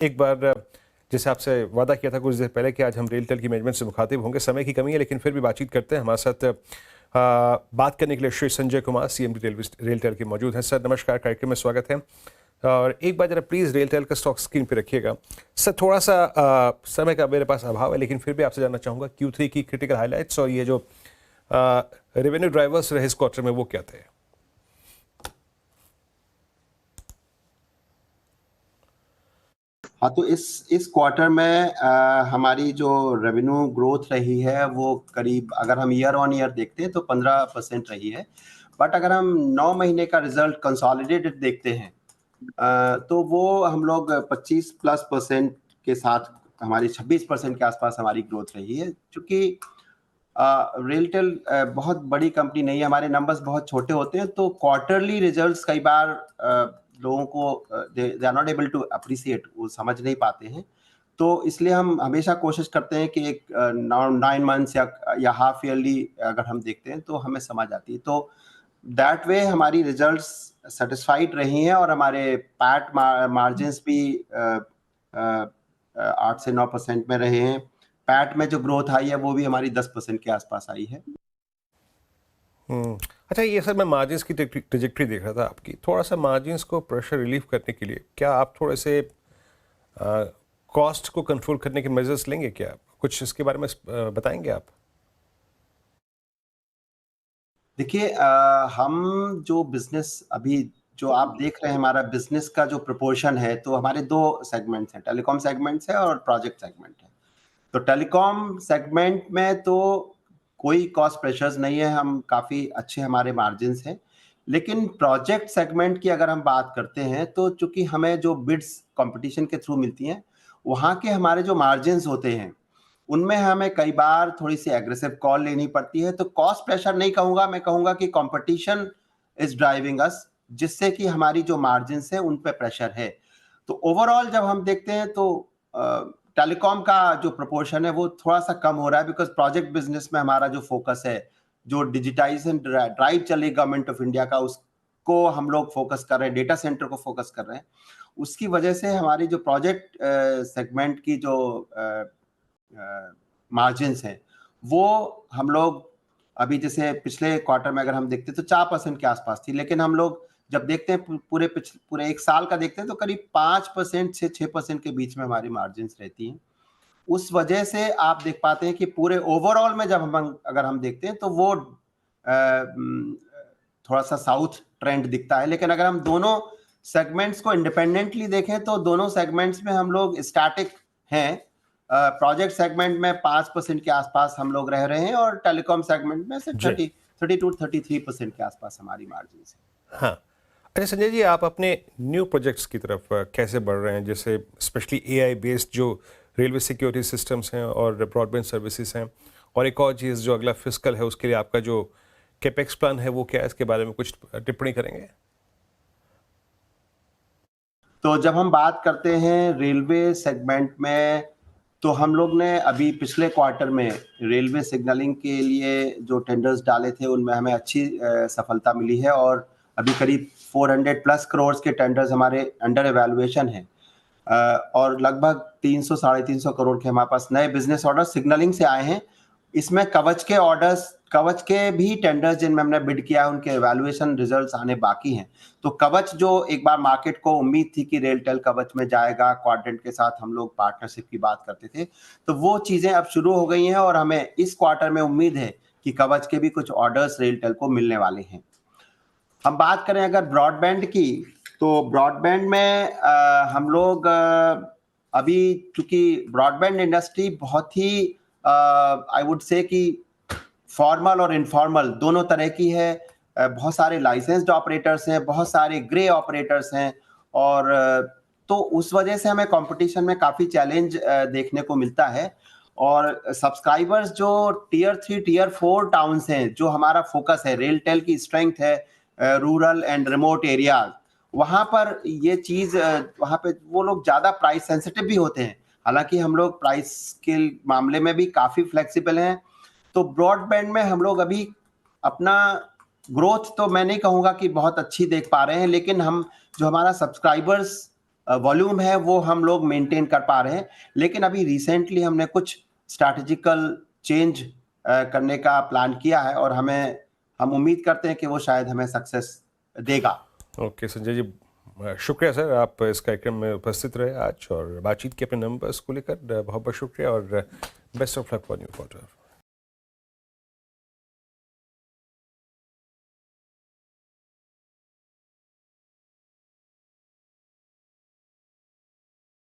एक बार जैसे आपसे वादा किया था कुछ देर पहले कि आज हम रेलटेल की मैनेजमेंट से मुखातिब होंगे। समय की कमी है लेकिन फिर भी बातचीत करते हैं। हमारे साथ बात करने के लिए श्री संजय कुमार सीएमडी रेलटेल के मौजूद हैं। सर नमस्कार, कार्यक्रम में स्वागत है। और एक बार जरा प्लीज़ रेलटेल का स्टॉक स्क्रीन पे रखिएगा। सर थोड़ा सा समय का मेरे पास अभाव है लेकिन फिर भी आपसे जानना चाहूँगा Q3 की क्रिटिकल हाईलाइट्स और ये जो रेवेन्यू ड्राइवर्स रहे इस क्वार्टर में वो क्या थे? हाँ, तो इस क्वार्टर में हमारी जो रेवेन्यू ग्रोथ रही है वो करीब, अगर हम ईयर ऑन ईयर देखते हैं तो 15% रही है। बट अगर हम 9 महीने का रिजल्ट कंसोलिडेटेड देखते हैं तो वो हम लोग 25+% के साथ, हमारी 26% के आसपास हमारी ग्रोथ रही है। चूंकि रेलटेल बहुत बड़ी कंपनी नहीं है, हमारे नंबर्स बहुत छोटे होते हैं, तो क्वार्टरली रिजल्ट्स कई बार लोगों को they are not able to appreciate, वो समझ नहीं पाते हैं। तो इसलिए हम हमेशा कोशिश करते हैं कि एक 9 मंथ्स या हाफ ईयरली अगर हम देखते हैं तो हमें समझ आती है। तो दैट वे हमारी रिजल्ट्स सेटिस्फाइड रही हैं और हमारे पैट मार्जिन्स भी 8 से 9% में रहे हैं। पैट में जो ग्रोथ आई है वो भी हमारी 10% के आसपास आई है। अच्छा, ये सर मैं मार्जिन्स की ट्रेजेक्टरी देख रहा था आपकी। थोड़ा सा मार्जिन्स को प्रेशर रिलीफ करने के लिए क्या आप थोड़े से कॉस्ट को कंट्रोल करने के मेजर्स लेंगे क्या? कुछ इसके बारे में बताएंगे आप? देखिए, हम जो बिजनेस अभी जो आप देख रहे हैं, हमारा बिजनेस का जो प्रोपोर्शन है, तो हमारे 2 सेगमेंट्स हैं, टेलीकॉम सेगमेंट्स है और प्रोजेक्ट सेगमेंट है। तो टेलीकॉम सेगमेंट में तो कोई कॉस्ट प्रेशर्स नहीं है, हम काफ़ी अच्छे हमारे मार्जिन्स हैं। लेकिन प्रोजेक्ट सेगमेंट की अगर हम बात करते हैं तो चूंकि हमें जो बिड्स कंपटीशन के थ्रू मिलती हैं, वहाँ के हमारे जो मार्जिन्स होते हैं उनमें हमें कई बार थोड़ी सी एग्रेसिव कॉल लेनी पड़ती है। तो कॉस्ट प्रेशर नहीं कहूँगा, मैं कहूँगा कि कंपटीशन इज ड्राइविंग अस, जिससे कि हमारी जो मार्जिन्स है उन पे प्रेशर है। तो ओवरऑल जब हम देखते हैं तो टेलीकॉम का जो प्रोपोर्शन है वो थोड़ा सा कम हो रहा है, बिकॉज प्रोजेक्ट बिजनेस में हमारा जो फोकस है, जो डिजिटाइजेशन ड्राइव चल रही गवर्नमेंट ऑफ इंडिया का, उसको हम लोग फोकस कर रहे हैं, डेटा सेंटर को फोकस कर रहे हैं। उसकी वजह से हमारी जो प्रोजेक्ट सेगमेंट की जो मार्जिन्स हैं वो हम लोग अभी, जैसे पिछले क्वार्टर में अगर हम देखते हैं तो 4% के आसपास थी, लेकिन हम लोग जब देखते हैं पूरे एक साल का देखते हैं तो करीब 5% से 6% के बीच में हमारी मार्जिन्स रहती हैं। उस वजह से आप देख पाते हैं कि पूरे ओवरऑल में जब हम अगर हम देखते हैं तो वो थोड़ा सा साउथ ट्रेंड दिखता है। लेकिन अगर हम दोनों सेगमेंट्स को इंडिपेंडेंटली देखें तो दोनों सेगमेंट्स में हम लोग स्टैटिक हैं। प्रोजेक्ट सेगमेंट में 5% के आसपास हम लोग रह रहे हैं और टेलीकॉम सेगमेंट में से 32-33% के आसपास हमारी मार्जिन है। हाँ, अच्छा संजय जी, आप अपने न्यू प्रोजेक्ट्स की तरफ कैसे बढ़ रहे हैं? जैसे स्पेशली AI बेस्ड जो रेलवे सिक्योरिटी सिस्टम्स हैं और ब्रॉडबैंड सर्विसेज हैं, और एक और चीज़ जो अगला फिस्कल है उसके लिए आपका जो कैपेक्स प्लान है वो क्या है? इसके बारे में कुछ टिप्पणी करेंगे? तो जब हम बात करते हैं रेलवे सेगमेंट में, तो हम लोग ने अभी पिछले क्वार्टर में रेलवे सिग्नलिंग के लिए जो टेंडर्स डाले थे उनमें हमें अच्छी सफलता मिली है और अभी करीब 400+ करोड़ के टेंडर्स हमारे अंडर एवेल्युएशन हैं और लगभग 300-350 करोड़ के हमारे पास नए बिजनेस ऑर्डर सिग्नलिंग से आए हैं। इसमें कवच के भी टेंडर्स जिनमें हमने बिड किया है उनके एवेल्युएशन रिजल्ट्स आने बाकी हैं। तो कवच, जो एक बार मार्केट को उम्मीद थी कि रेलटेल कवच में जाएगा, क्वाड्रेंट के साथ हम लोग पार्टनरशिप की बात करते थे, तो वो चीजें अब शुरू हो गई हैं और हमें इस क्वार्टर में उम्मीद है कि कवच के भी कुछ ऑर्डर्स रेलटेल को मिलने वाले हैं। हम बात करें अगर ब्रॉडबैंड की, तो ब्रॉडबैंड में हम लोग अभी, चूंकि ब्रॉडबैंड इंडस्ट्री बहुत ही आई वुड से कि फॉर्मल और इनफॉर्मल दोनों तरह की है। बहुत सारे लाइसेंस्ड ऑपरेटर्स हैं, बहुत सारे ग्रे ऑपरेटर्स हैं, और तो उस वजह से हमें कंपटीशन में काफ़ी चैलेंज देखने को मिलता है। और सब्सक्राइबर्स जो टियर 3 टियर 4 टाउन्स हैं, जो हमारा फोकस है, रेलटेल की स्ट्रेंथ है रूरल एंड रिमोट एरियाज, वहाँ पर ये चीज़, वहाँ पे वो लोग ज़्यादा प्राइस सेंसिटिव भी होते हैं। हालांकि हम लोग प्राइस के मामले में भी काफ़ी फ्लेक्सिबल हैं। तो ब्रॉडबैंड में हम लोग अभी अपना ग्रोथ, तो मैं नहीं कहूँगा कि बहुत अच्छी देख पा रहे हैं, लेकिन हम जो हमारा सब्सक्राइबर्स वॉल्यूम है वो हम लोग मेंटेन कर पा रहे हैं, लेकिन अभी रिसेंटली हमने कुछ स्ट्रैटेजिकल चेंज करने का प्लान किया है और हम उम्मीद करते हैं कि वो शायद हमें सक्सेस देगा। ओके संजय जी, शुक्रिया सर, आप इस कार्यक्रम में उपस्थित रहे आज और बातचीत की अपने नंबर्स को लेकर। बहुत बहुत शुक्रिया और best of luck for new quarter.